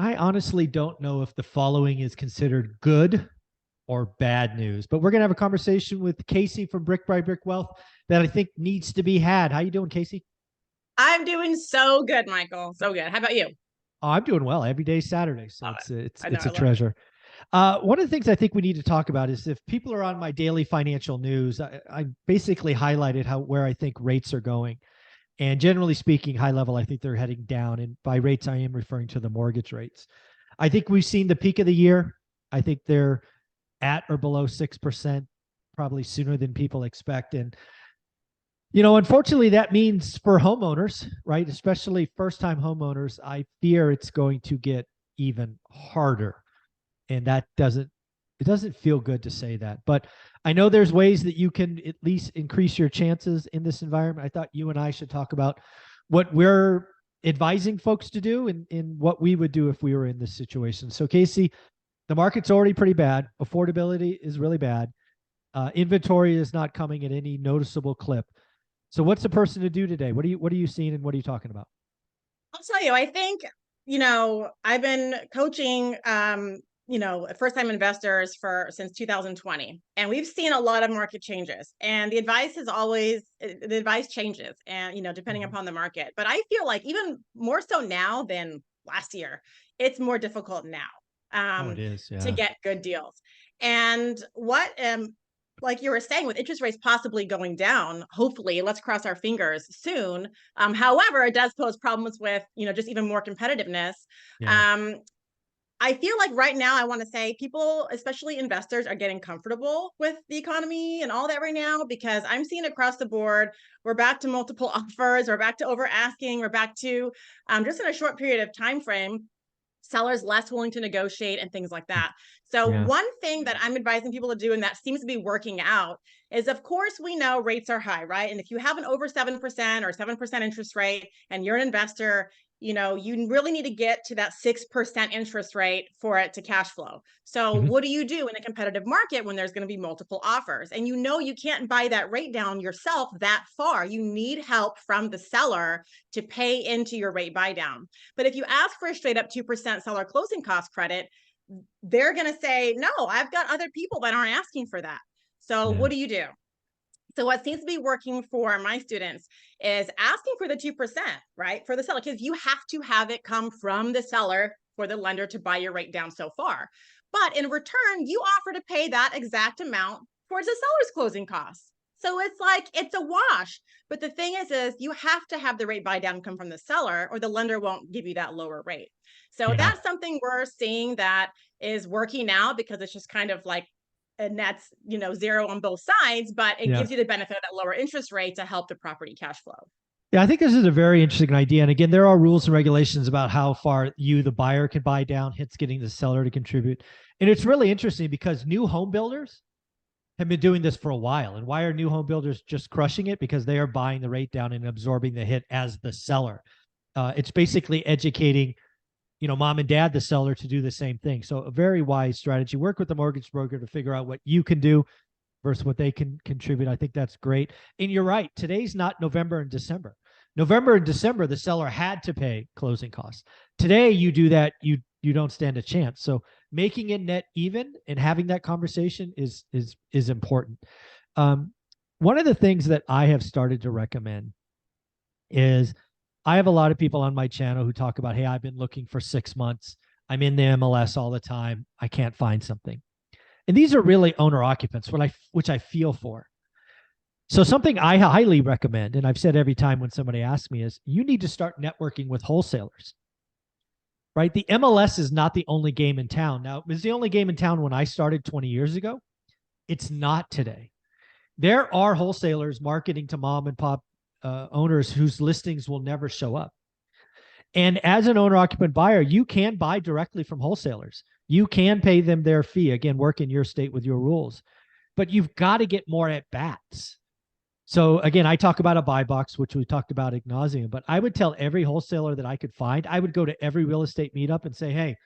I honestly don't know if the following is considered good or bad news, but we're going to have a conversation with Casey from Brick by Brick Wealth that I think needs to be had. How you doing, Casey? I'm doing so good, Michael. So good. How about you? Oh, I'm doing well. Every day is Saturday, so Love it's it. it's I know. it's I a love it. treasure. One of the things I think we need to talk about is if people are on my daily financial news, I basically highlighted how where I think rates are going. And generally speaking, high level, I think they're heading down. And by rates, I am referring to the mortgage rates. I think we've seen the peak of the year. I think they're at or below 6%, probably sooner than people expect. And, unfortunately, that means for homeowners, right, especially first time homeowners, I fear it's going to get even harder. And it doesn't feel good to say that. But I know there's ways that you can at least increase your chances in this environment. I thought you and I should talk about what we're advising folks to do and what we would do if we were in this situation. So, Casey, the market's already pretty bad. Affordability is really bad. Inventory is not coming at any noticeable clip. So, what's the person to do today? What are you seeing and what are you talking about? I'll tell you, I think, I've been coaching first time investors for since 2020. And we've seen a lot of market changes. And the advice changes and depending Mhm. upon the market. But I feel like even more so now than last year, it's more difficult now Oh, it is. to Yeah. get good deals. And what like you were saying, with interest rates possibly going down, hopefully, let's cross our fingers soon. However, it does pose problems with, just even more competitiveness. Yeah. Um, I feel like right now, I want to say people, especially investors, are getting comfortable with the economy and all that right now because I'm seeing across the board, we're back to multiple offers, we're back to over asking, we're back to just in a short period of time frame, sellers less willing to negotiate and things like that. So Yeah. one thing that I'm advising people to do, and that seems to be working out, is of course we know rates are high, right? And if you have an over 7% or 7% interest rate and you're an investor, you really need to get to that 6% interest rate for it to cash flow. So Mhm. what do you do in a competitive market when there's going to be multiple offers? And you can't buy that rate down yourself that far. You need help from the seller to pay into your rate buy down. But if you ask for a straight up 2% seller closing cost credit, they're going to say, no, I've got other people that aren't asking for that. So Yeah. what do you do? So what seems to be working for my students is asking for the 2%, right? For the seller, because you have to have it come from the seller for the lender to buy your rate down so far. But in return, you offer to pay that exact amount towards the seller's closing costs. So it's like, it's a wash. But the thing is you have to have the rate buy down come from the seller or the lender won't give you that lower rate. So Yeah. that's something we're seeing that is working now because it's just kind of like and that's zero on both sides, but it Yeah. gives you the benefit of that lower interest rate to help the property cash flow. Yeah, I think this is a very interesting idea. And again, there are rules and regulations about how far you, the buyer, can buy down, hence getting the seller to contribute. And it's really interesting because new home builders have been doing this for a while. And why are new home builders just crushing it? Because they are buying the rate down and absorbing the hit as the seller. It's basically educating, mom and dad, the seller, to do the same thing. So a very wise strategy. Work with the mortgage broker to figure out what you can do versus what they can contribute. I think that's great. And you're right. Today's not November and December. November and December, the seller had to pay closing costs. Today, you do that, you don't stand a chance. So making it net even and having that conversation is important. Um, One of the things that I have started to recommend is I have a lot of people on my channel who talk about, hey, I've been looking for 6 months. I'm in the MLS all the time. I can't find something. And these are really owner occupants, which I feel for. So something I highly recommend, and I've said every time when somebody asks me, is you need to start networking with wholesalers, right? The MLS is not the only game in town. Now, it was the only game in town when I started 20 years ago. It's not today. There are wholesalers marketing to mom and pop owners whose listings will never show up. And as an owner occupant buyer, you can buy directly from wholesalers. You can pay them their fee. Again, work in your state with your rules, but you've got to get more at bats. So again, I talk about a buy box, which we talked about ad nauseum, but I would tell every wholesaler that I could find, I would go to every real estate meetup and say, hey,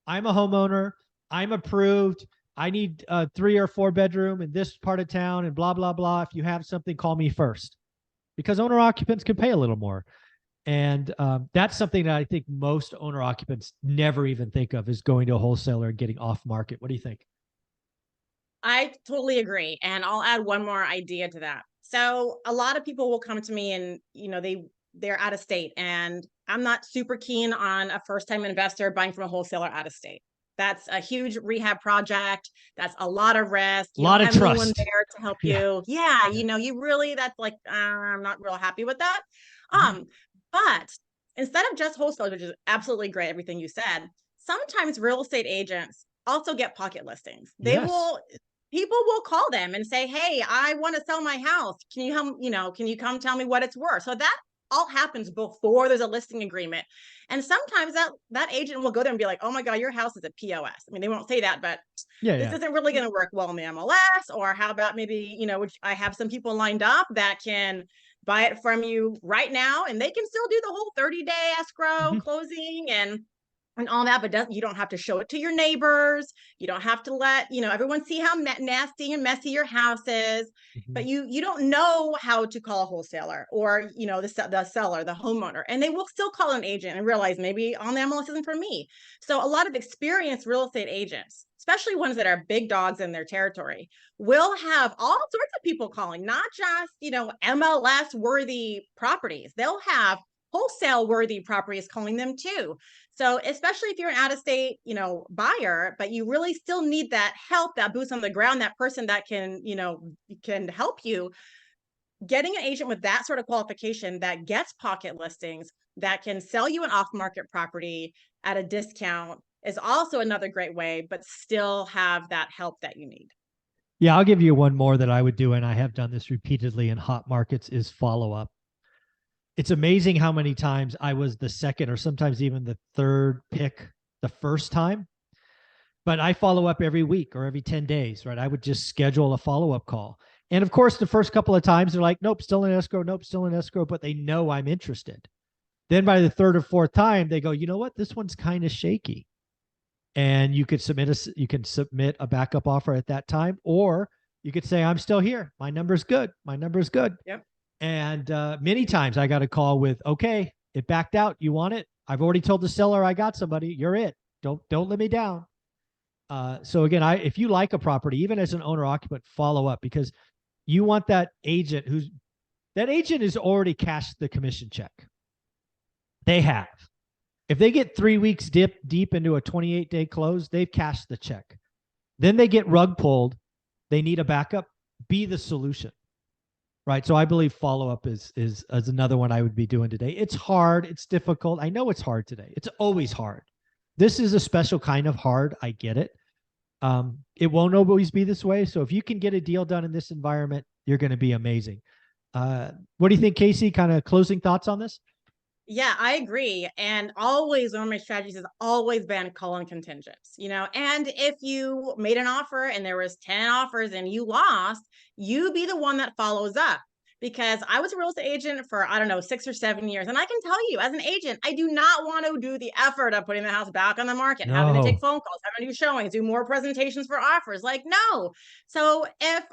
I'm a homeowner. I'm approved. I need a 3 or 4 bedroom in this part of town and blah, blah, blah. If you have something, call me first because owner occupants can pay a little more. And that's something that I think most owner occupants never even think of, is going to a wholesaler and getting off market. What do you think? I totally agree. And I'll add one more idea to that. So a lot of people will come to me and, they're out of state, and I'm not super keen on a first time investor buying from a wholesaler out of state. That's a huge rehab project. That's a lot of risk. A You don't lot of have anyone trust. there to help Yeah. you. Yeah, Yeah. you really, that's like, I'm not real happy with that. Mhm. But instead of just wholesalers, which is absolutely great, everything you said, sometimes real estate agents also get pocket listings. Yes. People will call them and say, "Hey, I want to sell my house. Can you help, can you come tell me what it's worth?" So that all happens before there's a listing agreement. And sometimes that agent will go there and be like, "Oh my God, your house is a POS." I mean, they won't say that, but Yeah. this Yeah. isn't really going to work well in the MLS. Or how about maybe, which I have some people lined up that can buy it from you right now, and they can still do the whole 30-day escrow Mhm. closing and all that, but you don't have to show it to your neighbors. You don't have to let everyone see how nasty and messy your house is. But Mhm. you don't know how to call a wholesaler, or the seller, the homeowner, and they will still call an agent and realize maybe on the MLS isn't for me. So a lot of experienced real estate agents, especially ones that are big dogs in their territory, will have all sorts of people calling, not just MLS worthy properties. They'll have wholesale worthy properties calling them too. So especially if you're an out of state, buyer, but you really still need that help, that boots on the ground, that person that can help you, getting an agent with that sort of qualification that gets pocket listings, that can sell you an off market property at a discount, is also another great way, but still have that help that you need. Yeah, I'll give you one more that I would do, and I have done this repeatedly in hot markets, is follow up. It's amazing how many times I was the second or sometimes even the third pick the first time, but I follow up every week or every 10 days, right? I would just schedule a follow-up call. And of course, the first couple of times they're like, nope, still in escrow, nope, still in escrow, but they know I'm interested. Then by the third or fourth time, they go, you know what? This one's kind of shaky. And you can submit a backup offer at that time, or you could say, I'm still here. My number's good. My number's good. Yep. And many times I got a call with, okay, it backed out. You want it? I've already told the seller I got somebody. You're it. Don't let me down. So again, if you like a property, even as an owner occupant, follow up, because you want that agent is already cashed the commission check. They have. If they get 3 weeks deep into a 28-day close, they've cashed the check. Then they get rug pulled. They need a backup. Be the solution. Right. So I believe follow up is another one I would be doing today. It's hard. It's difficult. I know it's hard today. It's always hard. This is a special kind of hard. I get it. It won't always be this way. So if you can get a deal done in this environment, you're going to be amazing. What do you think, Casey? Kind of closing thoughts on this? Yeah, I agree. And always one of my strategies has always been call in contingents, and if you made an offer and there was 10 offers and you lost, you be the one that follows up. Because I was a real estate agent for, I don't know, 6 or 7 years. And I can tell you, as an agent, I do not want to do the effort of putting the house back on the market, having to take No. phone calls, having to do showings, do more presentations for offers. Like, no. So if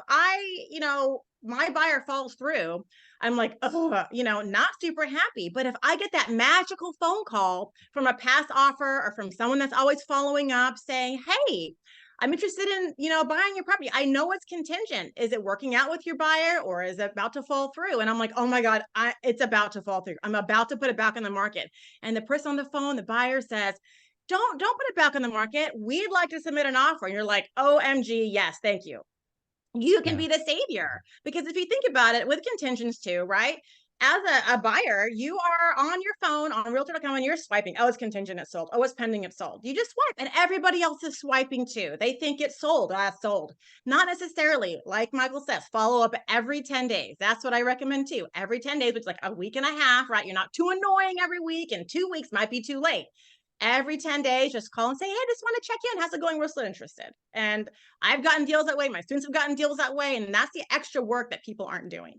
my buyer falls through, I'm like, oh, not super happy. But if I get that magical phone call from a past offer or from someone that's always following up saying, hey, I'm interested in, buying your property. I know it's contingent. Is it working out with your buyer, or is it about to fall through? And I'm like, oh my God, it's about to fall through. I'm about to put it back on the market. And the person on the phone, the buyer says, don't put it back on the market. We'd like to submit an offer. And you're like, OMG, yes, thank you. You can Yeah. be the savior. Because if you think about it, with contingents too, right? As a buyer, you are on your phone on realtor.com and you're swiping. Oh, it's contingent, it's sold. Oh, it's pending, it's sold. You just swipe, and everybody else is swiping too. They think it's sold. It's sold. Not necessarily. Like Michael says, follow up every 10 days. That's what I recommend too. Every 10 days, which is like a week and a half, right? You're not too annoying every week, and 2 weeks might be too late. Every 10 days, just call and say, hey, I just want to check in. How's it going? We're still interested. And I've gotten deals that way. My students have gotten deals that way. And that's the extra work that people aren't doing.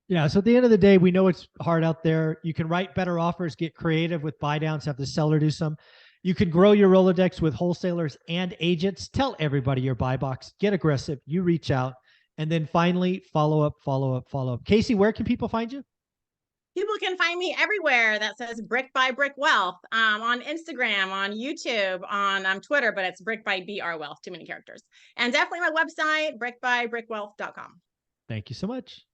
Yeah. So at the end of the day, we know it's hard out there. You can write better offers, get creative with buy downs, have the seller do some. You can grow your Rolodex with wholesalers and agents. Tell everybody your buy box, get aggressive, you reach out. And then finally, follow up, follow up, follow up. Casey, where can people find you? People can find me everywhere that says Brick by Brick Wealth, on Instagram, on YouTube, on Twitter, but it's Brick by BR Wealth, too many characters. And definitely my website, brickbybrickwealth.com. Thank you so much.